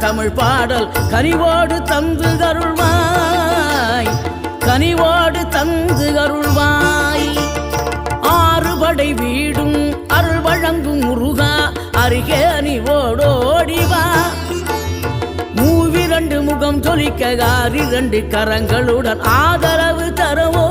தமிழ் பாடல் கனிவோடு தந்து அருள்வாய், கனிவோடு தந்து அருள்வாய். ஆறுபடை வீடும் அருள் வழங்கும் முருகா அருகே அணிவோடோடிவா. மூவிரண்டு முகம் தொலிக்க 6 கரங்களுடன் ஆதரவு தரவோ